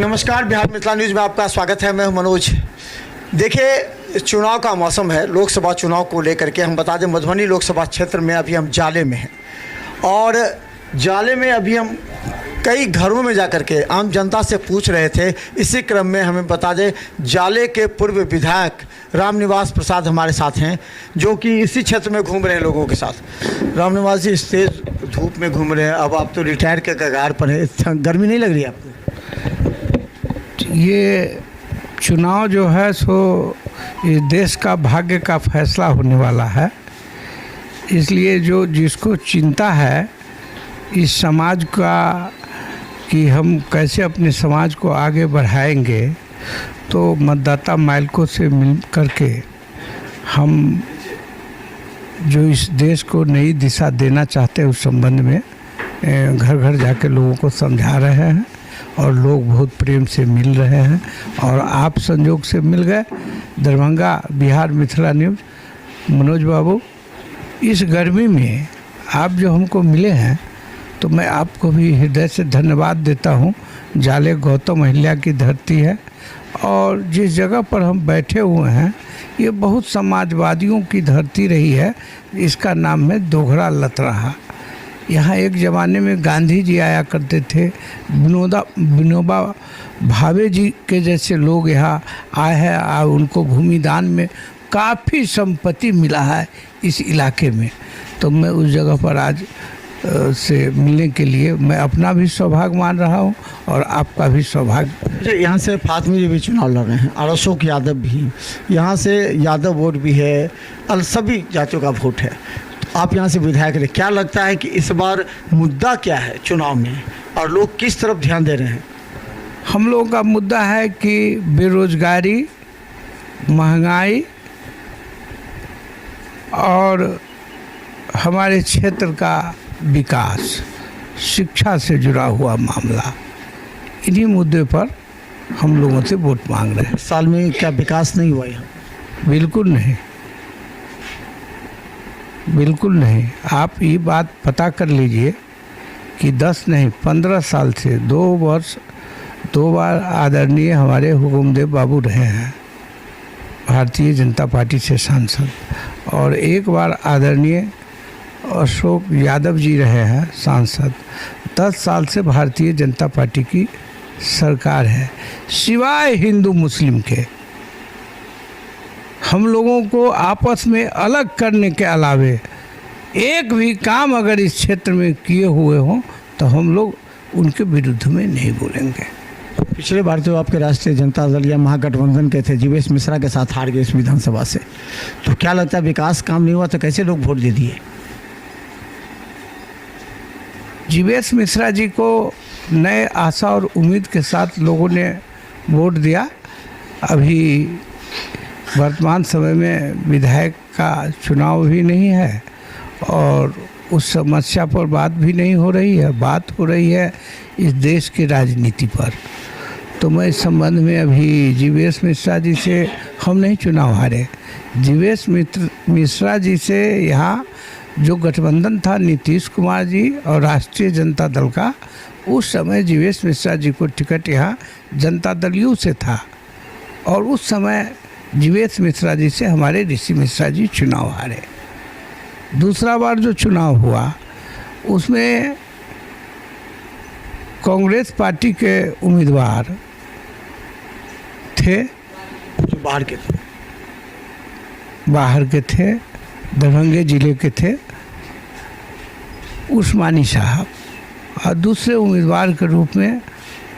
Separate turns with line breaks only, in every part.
नमस्कार, बिहार मिथिला न्यूज़ में आपका स्वागत है। मैं हूं मनोज। देखिए, चुनाव का मौसम है, लोकसभा चुनाव को लेकर के हम बता दें मधुबनी लोकसभा क्षेत्र में अभी हम जाले में हैं और जाले में अभी हम कई घरों में जाकर के आम जनता से पूछ रहे थे। इसी क्रम में हमें बता दें जाले के पूर्व विधायक रामनिवास प्रसाद हमारे साथ हैं, जो कि इसी क्षेत्र में घूम रहे हैं लोगों के साथ। रामनिवास जी, इस तेज़ धूप में घूम रहे हैं, अब आप तो रिटायर के कगार पर हैं, गर्मी नहीं लग रही आपको?
ये चुनाव जो है सो इस देश का भाग्य का फैसला होने वाला है, इसलिए जो जिसको चिंता है इस समाज का कि हम कैसे अपने समाज को आगे बढ़ाएंगे, तो मतदाता मालिकों से मिल करके हम जो इस देश को नई दिशा देना चाहते हैं उस संबंध में घर घर जाके लोगों को समझा रहे हैं और लोग बहुत प्रेम से मिल रहे हैं। और आप संजोग से मिल गए। दरभंगा बिहार मिथिला न्यूज़ मनोज बाबू, इस गर्मी में आप जो हमको मिले हैं तो मैं आपको भी हृदय से धन्यवाद देता हूं। जाले गौतम अहिल्या की धरती है और जिस जगह पर हम बैठे हुए हैं ये बहुत समाजवादियों की धरती रही है। इसका नाम है दोघड़ा लतराहा। यहाँ एक ज़माने में गांधी जी आया करते थे, विनोबा भावे जी के जैसे लोग यहाँ आए हैं और उनको भूमिदान में काफ़ी संपत्ति मिला है इस इलाके में। तो मैं उस जगह पर आज से मिलने के लिए मैं अपना भी सौभाग्य मान रहा हूँ और आपका भी सौभाग्य।
यहाँ से फातमी जी भी चुनाव लड़ रहे हैं और अशोक यादव भी, यहाँ से यादव वोट भी है, सभी जातियों का वोट है। आप यहाँ से विधायक रहे, क्या लगता है कि इस बार मुद्दा क्या है चुनाव में और लोग किस तरफ ध्यान दे रहे हैं?
हम लोगों का मुद्दा है कि बेरोजगारी, महंगाई और हमारे क्षेत्र का विकास, शिक्षा से जुड़ा हुआ मामला, इन्हीं मुद्दे पर हम लोगों से वोट मांग रहे हैं।
साल में क्या विकास नहीं हुआ यहाँ?
बिल्कुल नहीं, बिल्कुल नहीं। आप ये बात पता कर लीजिए कि 10 नहीं 15 साल से 2 बार आदरणीय हमारे हुकुमदेव बाबू रहे हैं भारतीय जनता पार्टी से सांसद, और एक बार आदरणीय अशोक यादव जी रहे हैं सांसद। 10 साल से भारतीय जनता पार्टी की सरकार है। सिवाय हिंदू मुस्लिम के हम लोगों को आपस में अलग करने के अलावे एक भी काम अगर इस क्षेत्र में किए हुए हों तो हम लोग उनके विरुद्ध में नहीं बोलेंगे।
पिछले बार तो आपके राष्ट्रीय जनता दल या महागठबंधन के थे, जीवेश मिश्रा के साथ हार गए इस विधानसभा से, तो क्या लगता है विकास काम नहीं हुआ तो कैसे लोग वोट दे दिए?
जीवेश मिश्रा जी को नए आशा और उम्मीद के साथ लोगों ने वोट दिया। अभी वर्तमान समय में विधायक का चुनाव भी नहीं है और उस समस्या पर बात भी नहीं हो रही है, बात हो रही है इस देश की राजनीति पर। तो मैं इस संबंध में अभी जीवेश मिश्रा जी से हम नहीं चुनाव हारे। जीवेश मिश्रा जी से यहाँ जो गठबंधन था नीतीश कुमार जी और राष्ट्रीय जनता दल का, उस समय जीवेश मिश्रा जी को टिकट यहाँ जनता दल यू से था और उस समय जीवेश मिश्रा जी से हमारे ऋषि मिश्रा जी चुनाव हारे। दूसरा बार जो चुनाव हुआ उसमें कांग्रेस पार्टी के उम्मीदवार थे
जो बाहर के थे,
दरभंगा जिले के थे, उस्मानी साहब, और दूसरे उम्मीदवार के रूप में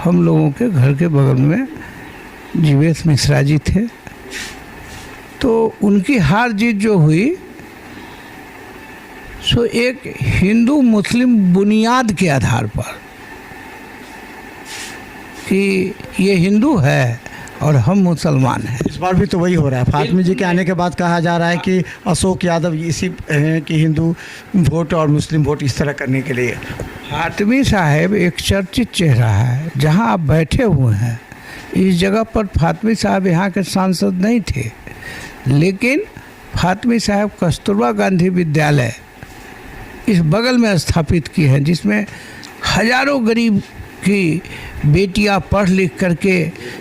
हम लोगों के घर के बगल में जीवेश मिश्रा जी थे। तो उनकी हार जीत जो हुई सो एक हिंदू मुस्लिम बुनियाद के आधार पर कि ये हिंदू है और हम मुसलमान हैं।
इस बार भी तो वही हो रहा है। फातमी जी के आने के बाद कहा जा रहा है कि अशोक यादव इसी हैं कि हिंदू वोट और मुस्लिम वोट इस तरह करने के लिए।
फातमी साहब एक चर्चित चेहरा है। जहां आप बैठे हुए हैं इस जगह पर फातमी साहब यहाँ के सांसद नहीं थे, लेकिन फातमी साहब कस्तूरबा गांधी विद्यालय इस बगल में स्थापित की हैं, जिसमें हजारों गरीब कि बेटियां पढ़ लिख करके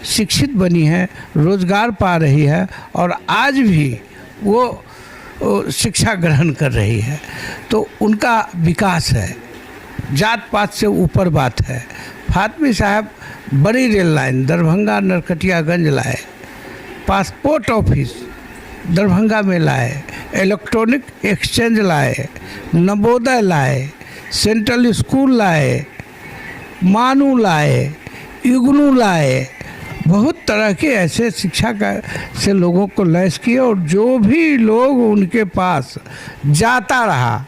शिक्षित बनी हैं, रोज़गार पा रही है और आज भी वो शिक्षा ग्रहण कर रही है, तो उनका विकास है। जात पात से ऊपर बात है। फातमी साहब बड़ी रेल लाइन दरभंगा नरकटियागंज लाए, पासपोर्ट ऑफिस दरभंगा में लाए, इलेक्ट्रॉनिक एक्सचेंज लाए, नवोदय लाए, सेंट्रल स्कूल लाए, मानू लाए, इग्नू लाए, बहुत तरह के ऐसे शिक्षा का से लोगों को लैस किए। और जो भी लोग उनके पास जाता रहा,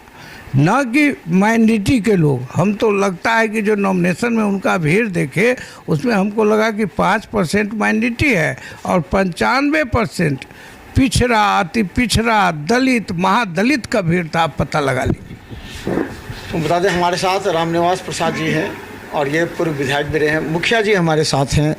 न कि माइनॉरिटी के लोग, हम तो लगता है कि जो नॉमिनेशन में उनका भीड़ देखे उसमें हमको लगा कि 5% माइनॉरिटी है और 95% पिछड़ा, अति पिछड़ा, दलित, महादलित का भीड़ था। आप पता लगा लीजिए।
तो बता दें हमारे साथ रामनिवास प्रसाद जी हैं और ये पूर्व विधायक भी रहे हैं। मुखिया जी हमारे साथ हैं।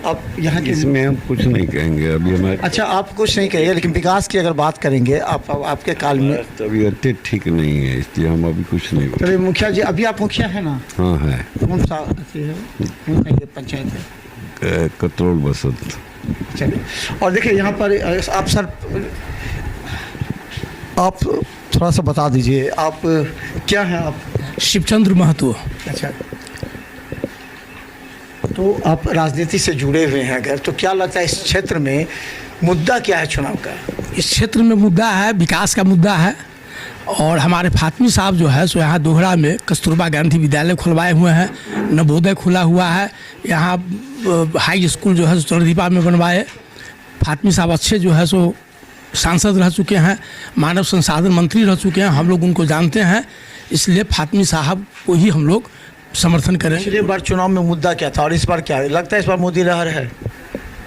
अब यहाँ के
इसमें हम कुछ नहीं कहेंगे अभी हमारे।
अच्छा, आप कुछ नहीं कहिए, लेकिन विकास की अगर बात करेंगे आपके काल में
तबीयत ठीक नहीं है, इसलिए हम अभी कुछ नहीं
चलिए मुखिया जी, अभी आप मुखिया हैं ना?
हाँ है।
कौन सा है? कौन सा ये पंचायत है?
कतरोल बसंत।
चलिए, और देखिए यहाँ पर आप सर, आप थोड़ा सा बता दीजिए, आप क्या हैं? आप
शिवचंद्र महतो।
अच्छा, तो आप राजनीति से जुड़े हुए हैं अगर, तो क्या लगता है इस क्षेत्र में मुद्दा क्या है चुनाव का?
इस क्षेत्र में मुद्दा है, विकास का मुद्दा है। और हमारे फातमी साहब जो है सो यहाँ दोहरा में कस्तूरबा गांधी विद्यालय खुलवाए हुए हैं, नवोदय खुला हुआ है, यहाँ हाई स्कूल जो है सो चौरदीपा में बनवाए। फातमी साहब अच्छे जो है सो सांसद रह चुके हैं, मानव संसाधन मंत्री रह चुके हैं, हम लोग उनको जानते हैं, इसलिए फातमी साहब को ही हम लोग समर्थन करें।
पिछले बार चुनाव में मुद्दा क्या था और इस बार क्या है? लगता है इस बार मोदी लहर है?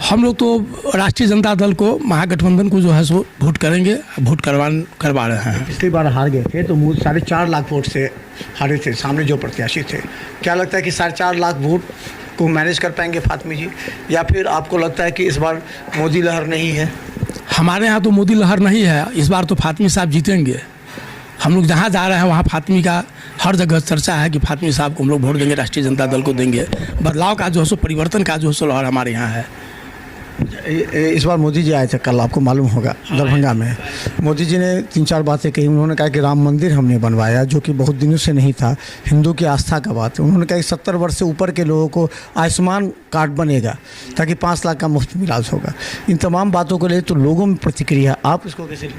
हम लोग तो राष्ट्रीय जनता दल को, महागठबंधन को जो है सो वोट करेंगे, वोट करवा रहे हैं।
पिछली बार हार गए थे तो 4.5 लाख वोट से हारे थे सामने जो प्रत्याशी थे। क्या लगता है कि 4.5 लाख वोट को मैनेज कर पाएंगे फातमी जी, या फिर आपको लगता है कि इस बार मोदी लहर नहीं है?
हमारे यहाँ तो मोदी लहर नहीं है, इस बार तो फातमी साहब जीतेंगे। हम लोग जहाँ जा रहे हैं वहाँ फातमी का हर जगह चर्चा है कि फातमी साहब को हम लोग वोट देंगे, राष्ट्रीय जनता दल को देंगे। बदलाव का जो है सो, परिवर्तन का जो है सो लहर हमारे यहाँ है।
इस बार मोदी जी आए थे कल, आपको मालूम होगा, दरभंगा में। मोदी जी ने 3-4 बातें कही। उन्होंने कहा कि राम मंदिर हमने बनवाया, जो कि बहुत दिनों से नहीं था, हिंदू की आस्था का बात है। उन्होंने कहा कि 70 वर्ष से ऊपर के लोगों को आयुष्मान कार्ड बनेगा ताकि 5 लाख का मुफ्त इलाज होगा। इन तमाम बातों को ले तो लोगों में प्रतिक्रिया, आप इसको कैसे लें?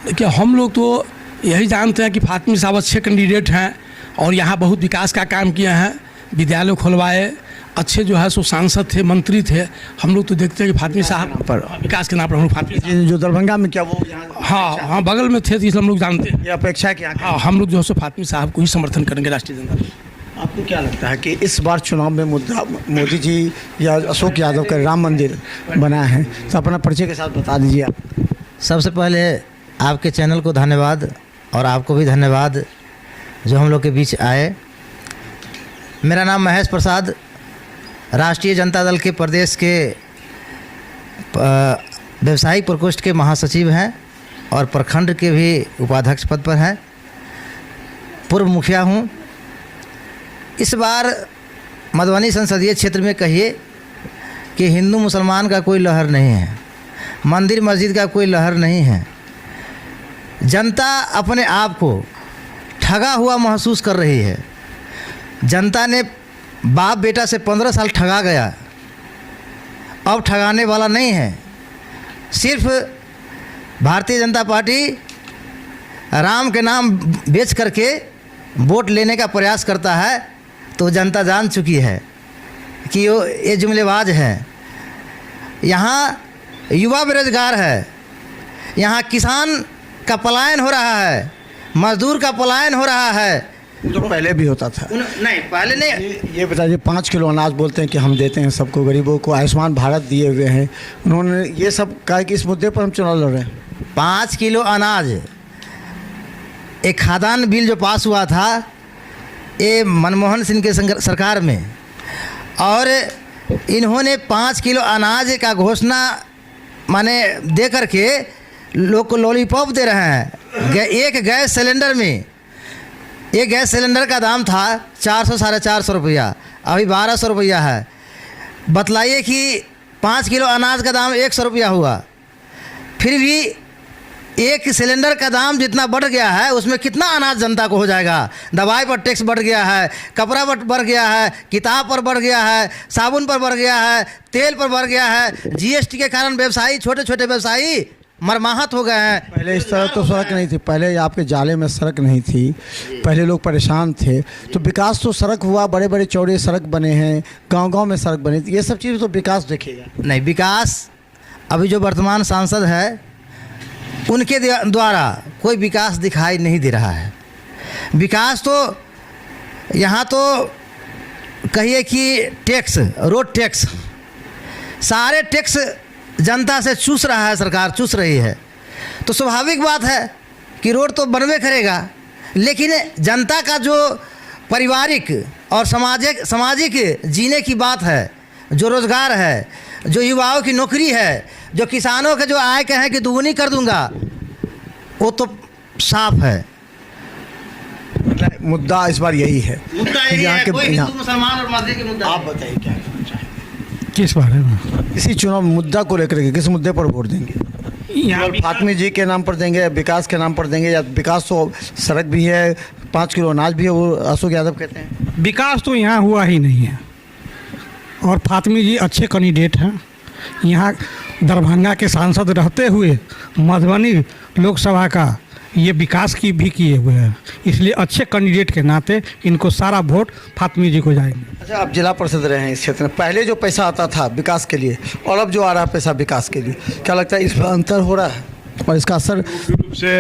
देखिए, हम लोग तो यही जानते हैं कि फातमी साहब अच्छे कैंडिडेट हैं और यहाँ बहुत विकास का काम किए हैं, विद्यालय खुलवाए, अच्छे जो है सो सांसद थे, मंत्री थे। हम लोग तो देखते हैं कि फातमी साहब पर विकास के नाम पर हम लोग फातमी साहब
जो दरभंगा में क्या वो
हाँ बगल में थे, तो इसलिए हम लोग जानते हैं।
ये अपेक्षा क्या?
हाँ, हम लोग जो है सो फातमी साहब को ही समर्थन करेंगे, राष्ट्रीय जनता दल।
आपको क्या लगता है कि इस बार चुनाव में मुद्दा मोदी जी या अशोक यादव का राम मंदिर बना है? तो अपना परिचय के साथ बता दीजिए आप।
सबसे पहले आपके चैनल को धन्यवाद और आपको भी धन्यवाद जो हम लोग के बीच आए। मेरा नाम महेश प्रसाद, राष्ट्रीय जनता दल के प्रदेश के व्यवसायिक प्रकोष्ठ के महासचिव हैं और प्रखंड के भी उपाध्यक्ष पद पर हैं। पूर्व मुखिया हूँ। इस बार मधुबनी संसदीय क्षेत्र में कहिए कि हिंदू मुसलमान का कोई लहर नहीं है, मंदिर मस्जिद का कोई लहर नहीं है। जनता अपने आप को ठगा हुआ महसूस कर रही है। जनता ने बाप बेटा से 15 साल ठगा गया, अब ठगाने वाला नहीं है। सिर्फ भारतीय जनता पार्टी राम के नाम बेच करके वोट लेने का प्रयास करता है, तो जनता जान चुकी है कि ये जुमलेबाज है। यहाँ युवा बेरोजगार है, यहाँ किसान का पलायन हो रहा है, मजदूर का पलायन हो रहा है।
तो पहले भी होता था?
नहीं, पहले नहीं।
ये बताइए, 5 किलो अनाज बोलते हैं कि हम देते हैं सबको, गरीबों को, आयुष्मान भारत दिए हुए हैं। उन्होंने ये सब कहा कि इस मुद्दे पर हम चुनाव लड़ रहे हैं।
5 किलो अनाज, एक खाद्यान्न बिल जो पास हुआ था ये मनमोहन सिंह के सरकार में, और इन्होंने 5 किलो अनाज का घोषणा माने दे करके लोग को लॉलीपॉप दे रहे हैं। एक गैस सिलेंडर में एक गैस सिलेंडर का दाम था 400 450 रुपया, अभी 1200 रुपया है। बतलाइए कि 5 किलो अनाज का दाम 100 रुपया हुआ, फिर भी एक सिलेंडर का दाम जितना बढ़ गया है उसमें कितना अनाज जनता को हो जाएगा। दवाई पर टैक्स बढ़ गया है, कपड़ा पर बढ़ गया है, किताब पर बढ़ गया है, साबुन पर बढ़ गया है, तेल पर बढ़ गया है। जीएसटी के कारण व्यवसायी, छोटे छोटे व्यवसायी मरमाहत हो गए हैं।
पहले इस तरह तो सड़क नहीं थी, पहले आपके जाले में सड़क नहीं थी, पहले लोग परेशान थे। तो विकास तो सड़क हुआ, बड़े बड़े चौड़े सड़क बने हैं, गांव-गांव में सड़क बनी, ये सब चीज़ तो विकास देखेगा
नहीं। विकास अभी जो वर्तमान सांसद है उनके द्वारा कोई विकास दिखाई नहीं दे रहा है। विकास तो यहाँ तो कहिए कि टैक्स, रोड टैक्स, सारे टैक्स जनता से चूस रहा है, सरकार चूस रही है। तो स्वाभाविक बात है कि रोड तो बनवे करेगा, लेकिन जनता का जो पारिवारिक और सामाजिक जीने की बात है, जो रोज़गार है, जो युवाओं की नौकरी है, जो किसानों के जो आय के हैं कि दुगुनी कर दूंगा, वो तो साफ है।
मुद्दा इस बार यही है।
मुद्दा यही
यहाँ
है,
के
कोई
यहाँ
हिंदू मुसलमान और मस्जिद के मुद्दा।
आप बताइए क्या कहना चाहेंगे
किस बारे में?
इसी चुनाव मुद्दा को लेकर के किस मुद्दे पर वोट देंगे?
यहाँ
केवल फातमी जी के नाम पर देंगे, विकास के नाम पर देंगे, या विकास तो सड़क भी है, 5 किलो अनाज भी है, वो अशोक यादव कहते हैं।
विकास तो यहाँ हुआ ही नहीं है, और फातमी जी अच्छे कैंडिडेट हैं। यहाँ दरभंगा के सांसद रहते हुए मधुबनी लोकसभा का ये विकास की भी किए हुए हैं, इसलिए अच्छे कैंडिडेट के नाते इनको सारा वोट फातमी जी को जाएंगे।
अच्छा, आप जिला परिषद रहे हैं इस क्षेत्र में, पहले जो पैसा आता था विकास के लिए और अब जो आ रहा है पैसा विकास के लिए, क्या लगता है इसमें अंतर हो रहा है और इसका असर?
रूप से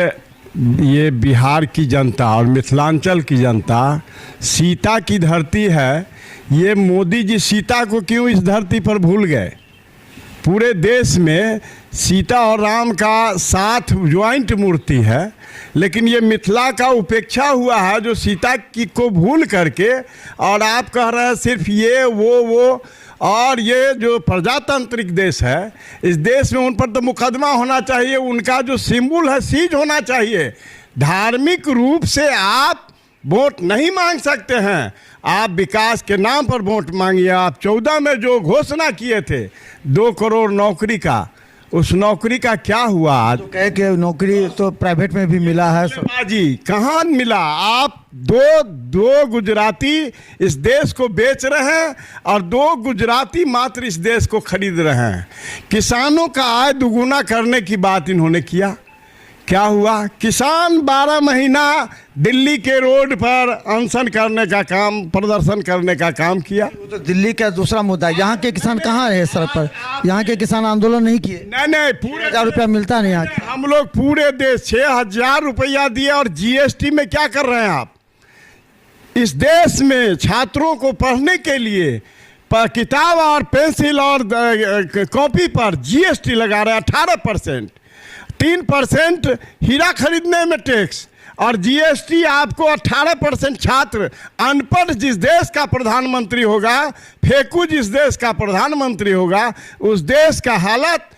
ये बिहार की जनता और मिथिलांचल की जनता सीता की धरती है। ये मोदी जी सीता को क्यों इस धरती पर भूल गए? पूरे देश में सीता और राम का साथ ज्वाइंट मूर्ति है, लेकिन ये मिथिला का उपेक्षा हुआ है जो सीता की को भूल करके, और आप कह रहे हैं सिर्फ ये वो। और ये जो प्रजातांत्रिक देश है, इस देश में उन पर तो मुकदमा होना चाहिए, उनका जो सिंबल है सीज होना चाहिए। धार्मिक रूप से आप वोट नहीं मांग सकते हैं, आप विकास के नाम पर वोट मांगिए। आप 14 में जो घोषणा किए थे 2 करोड़ नौकरी का, उस नौकरी का क्या हुआ आज?
तो कहे कि नौकरी तो प्राइवेट में भी मिला है।
जी कहाँ मिला? आप दो गुजराती इस देश को बेच रहे हैं और 2 गुजराती मात्र इस देश को खरीद रहे हैं। किसानों का आय दुगुना करने की बात इन्होंने किया, क्या हुआ? किसान 12 महीना दिल्ली के रोड पर अनशन करने का काम, प्रदर्शन करने का काम किया।
वो तो दिल्ली का दूसरा मुद्दा है, यहाँ के किसान कहाँ रहे सड़क पर? यहाँ के किसान आंदोलन नहीं किए?
नहीं, पूरे
1000 रुपया मिलता नहीं यहाँ।
हम लोग पूरे देश 6000 रुपया दिए। और जीएसटी में क्या कर रहे हैं आप? इस देश में छात्रों को पढ़ने के लिए किताब और पेंसिल और कॉपी पर जीएसटी लगा रहे हैं 18%, 3% हीरा खरीदने में टैक्स, और जीएसटी आपको 18%। छात्र अनपढ़ जिस देश का प्रधानमंत्री होगा, फेंकू जिस देश का प्रधानमंत्री होगा, उस देश का हालत,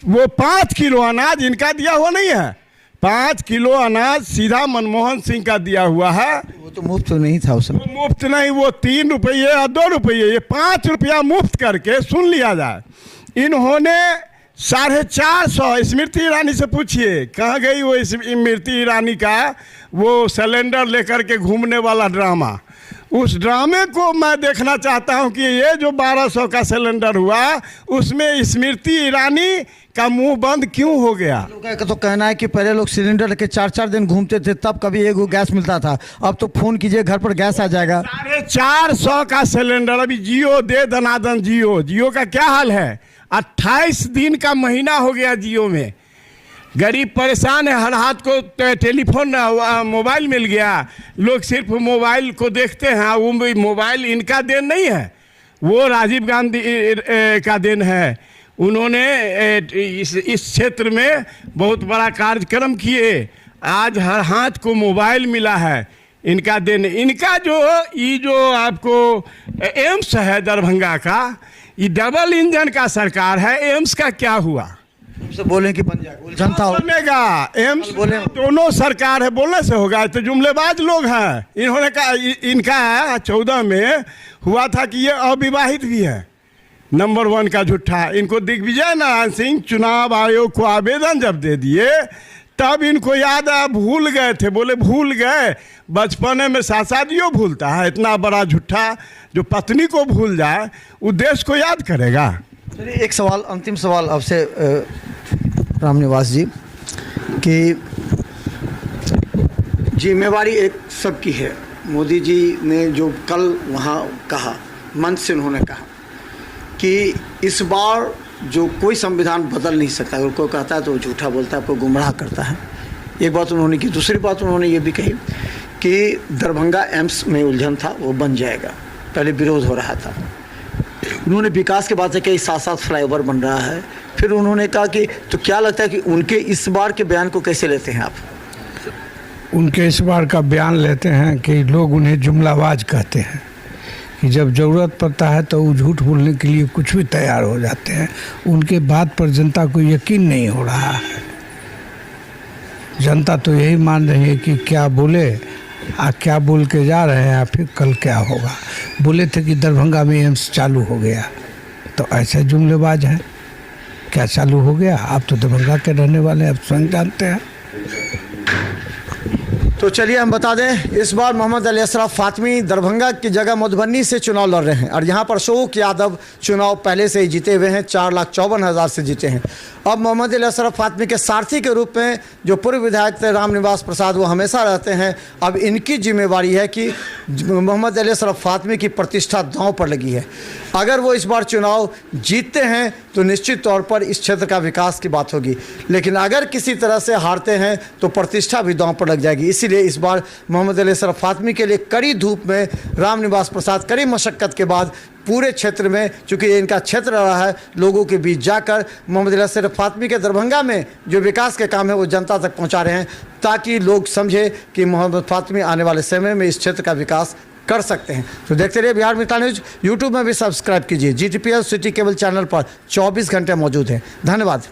वो 5 किलो अनाज इनका दिया हुआ नहीं है। 5 किलो अनाज सीधा मनमोहन सिंह का दिया हुआ है।
वो तो मुफ्त नहीं था उसमें।
वो मुफ्त नहीं, वो 3 रुपये और 2 रुपये, ये 5 रुपया मुफ्त करके सुन लिया जाए। इन्होंने 450, स्मृति ईरानी से पूछिए कहाँ गई वो स्मृति ईरानी का वो सिलेंडर लेकर के घूमने वाला ड्रामा। उस ड्रामे को मैं देखना चाहता हूं कि ये जो 1200 का सिलेंडर हुआ उसमें स्मृति ईरानी का मुंह बंद क्यों हो गया?
लोगों का तो कहना है कि पहले लोग सिलेंडर लेके 4-4 दिन घूमते थे, तब कभी एक गैस मिलता था। अब तो फोन कीजिए घर पर गैस आ जाएगा।
450 का सिलेंडर। अभी जियो दे दनादन, जियो का क्या हाल है? 28 दिन का महीना हो गया जियो में। गरीब परेशान है, हर हाथ को टेलीफोन मोबाइल मिल गया, लोग सिर्फ मोबाइल को देखते हैं। वो मोबाइल इनका देन नहीं है, वो राजीव गांधी का देन है। उन्होंने इस क्षेत्र में बहुत बड़ा कार्यक्रम किए, आज हर हाथ को मोबाइल मिला है, इनका देन। इनका जो आपको एम्स है दरभंगा का, ये डबल इंजन का सरकार है। एम्स का क्या हुआ?
से बोलें कि बन जाएगा जनता हो
बनेगा एम्स
बोले
दोनों सरकार है बोलने से होगा तो जुमलेबाज लोग हैं इन्होंने कहा इनका 14 में हुआ था कि ये अविवाहित भी है नंबर 1 का झूठा इनको दिग्विजय नारायण सिंह चुनाव आयोग को आवेदन जब दे दिए तब इनको याद आया भूल गए थे बोले भूल गए बचपने में शादियों भूलता है इतना बड़ा झूठा जो पत्नी को भूल जाए वो देश को याद करेगा।
चलिए एक सवाल अंतिम सवाल आपसे रामनिवास जी कि जिम्मेवारी एक सबकी है। मोदी जी ने जो कल वहाँ कहा मंच से उन्होंने कहा कि इस बार जो कोई संविधान बदल नहीं सकता अगर कोई कहता है तो वो झूठा बोलता है आपको गुमराह करता है। एक बात उन्होंने की दूसरी बात उन्होंने ये भी कही कि दरभंगा एम्स में उलझन था वो बन जाएगा पहले विरोध हो रहा था। उन्होंने विकास के बाद से कई 7 फ्लाईओवर बन रहा है फिर उन्होंने कहा कि तो क्या लगता है कि उनके इस बार के बयान को कैसे लेते हैं आप?
उनके इस बार का बयान लेते हैं कि लोग उन्हें जुमलाबाज कहते हैं कि जब ज़रूरत पड़ता है तो वो झूठ बोलने के लिए कुछ भी तैयार हो जाते हैं। उनके बात पर जनता को यकीन नहीं हो रहा है। जनता तो यही मान रही है कि क्या बोले क्या बोल के जा रहे हैं फिर कल क्या होगा। बोले थे कि दरभंगा में एम्स चालू हो गया तो ऐसे जुमलेबाज हैं। क्या चालू हो गया? आप तो दरभंगा के रहने वाले हैं आप स्वयं जानते हैं।
तो चलिए हम बता दें इस बार मोहम्मद अली अशरफ फातमी दरभंगा की जगह मधुबनी से चुनाव लड़ रहे हैं और यहाँ पर अशोक यादव चुनाव पहले से ही जीते हुए हैं 4,54,000 से जीते हैं। अब मोहम्मद अली अशरफ फातमी के सारथी के रूप में जो पूर्व विधायक थे रामनिवास प्रसाद वो हमेशा रहते हैं। अब इनकी जिम्मेवारी है कि मोहम्मद अली अशरफ फातमी की प्रतिष्ठा दांव पर लगी है। अगर वो इस बार चुनाव जीतते हैं तो निश्चित तौर पर इस क्षेत्र का विकास की बात होगी लेकिन अगर किसी तरह से हारते हैं तो प्रतिष्ठा भी दांव पर लग जाएगी। इसीलिए इस बार मोहम्मद अली अशरफ फातमी के लिए कड़ी धूप में रामनिवास प्रसाद कड़ी मशक्क़त के बाद पूरे क्षेत्र में चूँकि ये इनका क्षेत्र रहा है लोगों के बीच जाकर मोहम्मद अली अशरफ फातमी के दरभंगा में जो विकास के काम है वो जनता तक पहुंचा रहे हैं ताकि लोग समझे कि मोहम्मद फातमी आने वाले समय में इस क्षेत्र का विकास कर सकते हैं। तो देखते रहिए बिहार मित्र न्यूज। यूट्यूब में भी सब्सक्राइब कीजिए। GTPL सिटी केबल चैनल पर 24 घंटे मौजूद है। धन्यवाद।